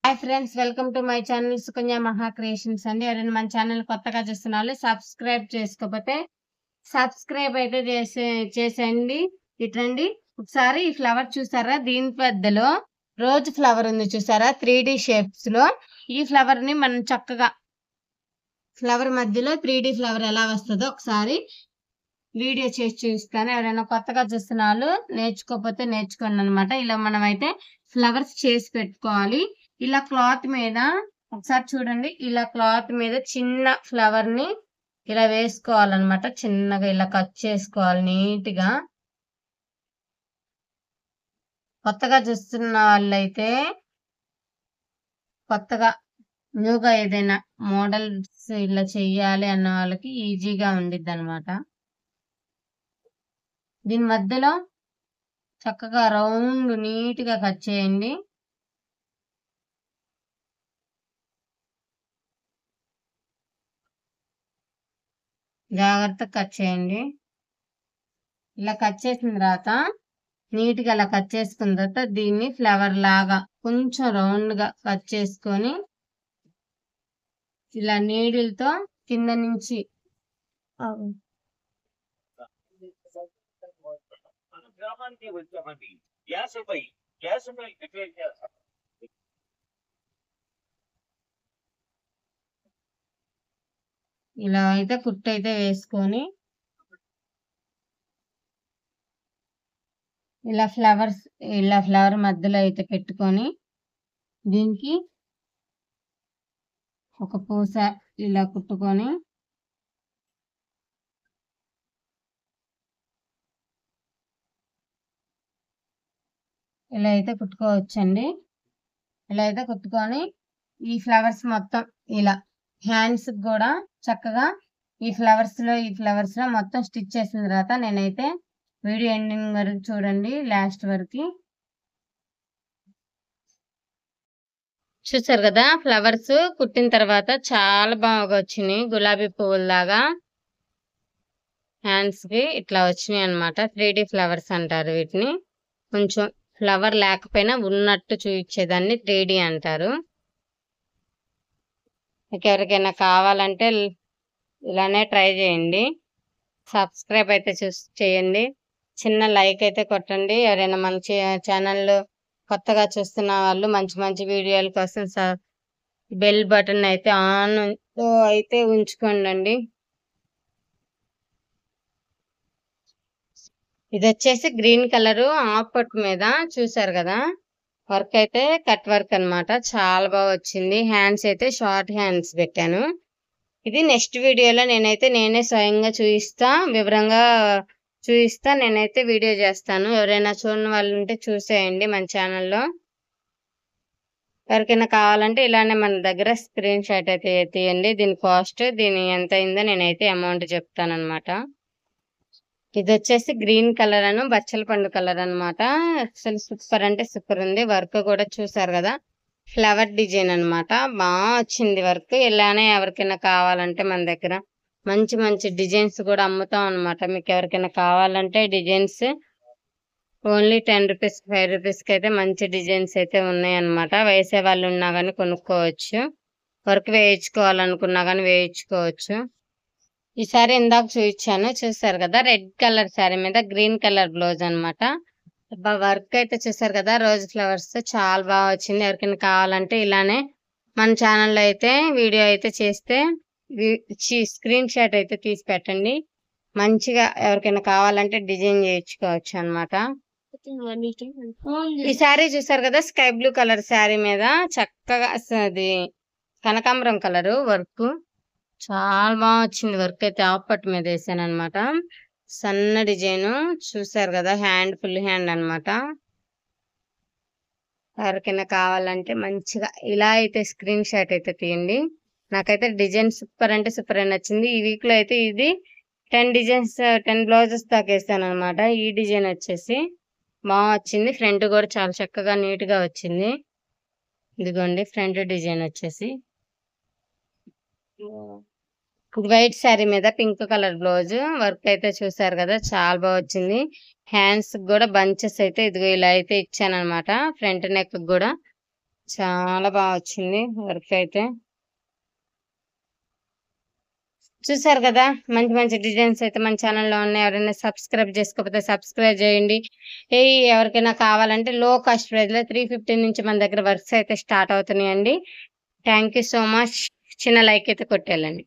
Hi friends, welcome to my channel Sukanya మహా creations అండి. ఎవరైనా మన ఛానల్ కొత్తగా చూస్తున్న సబ్స్క్రైబ్ చేసుకోకపోతే సబ్స్క్రైబ్ అయితే చేసేయండి. ఇట్రండి, ఒకసారి ఈ ఫ్లవర్ చూసారా? దీని పెద్దలో రోజ్ ఫ్లవర్ ఉంది చూసారా? 3D షేప్స్ లో ఈ ఫ్లవర్ ని మనం చక్కగా ఫ్లవర్ మధ్యలో 3D ఫ్లవర్ ఎలా వస్తుందో ఒకసారి వీడియో చేసి చూపిస్తాను. ఎవరైనా కొత్తగా చూస్తున్న వాళ్ళు నేర్చుకోకపోతే నేర్చుకోండి అనమాట. ఇలా మనం అయితే ఫ్లవర్స్ చేసి పెట్టుకోవాలి. ఇలా క్లాత్ మీద ఒకసారి చూడండి, ఇలా క్లాత్ మీద చిన్న ఫ్లవర్ ని ఇలా వేసుకోవాలన్నమాట. చిన్నగా ఇలా కట్ చేసుకోవాలి నీట్ గా. కొత్తగా చూస్తున్న వాళ్ళైతే కొత్తగా న్యూగా ఏదైనా మోడల్స్ ఇలా చెయ్యాలి అన్న వాళ్ళకి ఈజీగా ఉండిద్ది అనమాట. దీని మధ్యలో చక్కగా రౌండ్ నీట్ గా కట్ చేయండి. జాగ్రత్తగా కట్ చేయండి. ఇలా కట్ చేసిన తర్వాత నీట్ గా అలా కట్ చేసుకున్న తర్వాత దీన్ని ఫ్లవర్ లాగా కొంచెం రౌండ్ గా కట్ చేసుకొని ఇలా నీడిల్తో కింద నుంచి ఇలా అయితే కుట్టు అయితే వేసుకొని ఇలా ఫ్లవర్ మధ్యలో అయితే పెట్టుకొని దీనికి ఒక పూస ఇలా కుట్టుకొని ఇలా అయితే కుట్టుకోవచ్చండి. ఇలా అయితే కుట్టుకొని ఈ ఫ్లవర్స్ మొత్తం ఇలా హ్యాండ్స్ కూడా చక్కగా ఈ ఫ్లవర్స్ లో మొత్తం స్టిచ్ చేసిన తర్వాత నేనైతే వీడియో ఎండింగ్ వరకు చూడండి, లాస్ట్ వరకు. చూసారు కదా, ఫ్లవర్స్ కుట్టిన తర్వాత చాలా బాగా వచ్చినాయి. గులాబీ పువ్వుల్లాగా హ్యాండ్స్ కి ఇట్లా వచ్చినాయి అనమాట. 3D ఫ్లవర్స్ అంటారు వీటిని. కొంచెం ఫ్లవర్ లేకపోయినా ఉన్నట్టు చూపించేదాన్ని 3D అంటారు. ఎవరికైనా కావాలంటే ఇలానే ట్రై చేయండి. సబ్స్క్రైబ్ అయితే చేయండి. చిన్న లైక్ అయితే కొట్టండి. ఎవరైనా మన ఛానల్ కొత్తగా చూస్తున్న వాళ్ళు మంచి మంచి వీడియోల కోసం బెల్ బటన్ అయితే ఆన్ అయితే ఉంచుకోండి. ఇది వచ్చేసి గ్రీన్ కలర్ హాఫ్ పట్టు మీద చూసారు కదా, వర్క్ అయితే కట్ వర్క్ అన్నమాట. చాలా బాగా వచ్చింది. హ్యాండ్స్ అయితే షార్ట్ హ్యాండ్స్ పెట్టాను. ఇది నెక్స్ట్ వీడియోలో నేనే స్వయంగా వివరంగా చూపిస్తా. నేనైతే వీడియో చేస్తాను. ఎవరైనా చూడని వాళ్ళు ఉంటే చూసేయండి మన ఛానల్లో. ఎవరికైనా కావాలంటే ఇలానే మన దగ్గర స్క్రీన్ షాట్ అయితే తీయండి. దీని కాస్ట్, దీని ఎంత అయిందో నేనైతే అమౌంట్ చెప్తాను అనమాట. ఇది వచ్చేసి గ్రీన్ కలర్ అను బచ్చల పండు కలర్ అనమాట. అసలు సూపర్ అంటే సూపర్ ఉంది. వర్క్ కూడా చూసారు కదా, ఫ్లవర్ డిజైన్ అనమాట. బాగా వచ్చింది వర్క్. ఇలానే ఎవరికైనా కావాలంటే మన దగ్గర మంచి మంచి డిజైన్స్ కూడా అమ్ముతాం అనమాట. మీకు ఎవరికైనా కావాలంటే డిజైన్స్ ఓన్లీ 10 రూపీస్ 5 రూపీస్ కి అయితే మంచి డిజైన్స్ అయితే ఉన్నాయి అనమాట. వేసే వాళ్ళు ఉన్నా కానీ కొనుక్కోవచ్చు. వర్క్ వేయించుకోవాలనుకున్నా కానీ వేయించుకోవచ్చు. ఈ సారీ ఇందాక చూపించాను, చూసారు కదా, రెడ్ కలర్ శారీ మీద గ్రీన్ కలర్ బ్లౌజ్ అనమాట. వర్క్ అయితే చూసారు కదా, రోజ్ ఫ్లవర్స్ తో చాలా బాగా వచ్చింది. ఎవరికైనా కావాలంటే ఇలానే మన ఛానల్లో అయితే వీడియో అయితే చేస్తే స్క్రీన్ షాట్ అయితే తీసి పెట్టండి. మంచిగా ఎవరికైనా కావాలంటే డిజైన్ చేయించుకోవచ్చు అనమాట. ఈ శారీ చూసారు కదా, స్కై బ్లూ కలర్ శారీ మీద చక్కగా అది కనకాంబరం కలర్ వర్క్ చాలా బాగా వచ్చింది. వర్క్ అయితే హాఫ్ పట్టు మీద వేసాను అనమాట. సన్న డిజైన్ చూసారు కదా, ఫుల్ హ్యాండ్ అనమాట. ఎవరికైనా కావాలంటే మంచిగా ఇలా అయితే స్క్రీన్ షాట్ అయితే తీయండి. నాకైతే డిజైన్ సూపర్ అంటే సూపర్ అని నచ్చింది. ఈ వీక్ లో అయితే ఇది 10 బ్లౌజెస్ దాకా వేసాను అనమాట. ఈ డిజైన్ వచ్చేసి బాగా వచ్చింది. ఫ్రంట్ కూడా చాలా చక్కగా నీట్ గా వచ్చింది. ఇదిగోండి ఫ్రంట్ డిజైన్ వచ్చేసి వైట్ శారీ మీద పింక్ కలర్ బ్లౌజ్ వర్క్ అయితే చూసారు కదా, చాలా బాగా వచ్చింది. హ్యాండ్స్ కూడా బంచెస్ అయితే ఇదిగో ఇలా అయితే ఇచ్చాను అనమాట. ఫ్రంట్ నెక్ కూడా చాలా బాగా వచ్చింది వర్క్ అయితే. చూసారు కదా! మంచి మంచి డిజైన్స్ అయితే మన ఛానెల్‌లో ఉన్నాయి. ఎవరైనా సబ్స్క్రైబ్ చేసుకోకపోతే సబ్స్క్రైబ్ చేయండి. ఎవరికైనా కావాలంటే లో కాస్ట్ ప్రైస్‌లో 350 నుంచి మన దగ్గర వర్క్స్ అయితే స్టార్ట్ అవుతున్నాయండి. Thank you so much. చిన్న లైక్ అయితే కొట్టేళ్ళండి.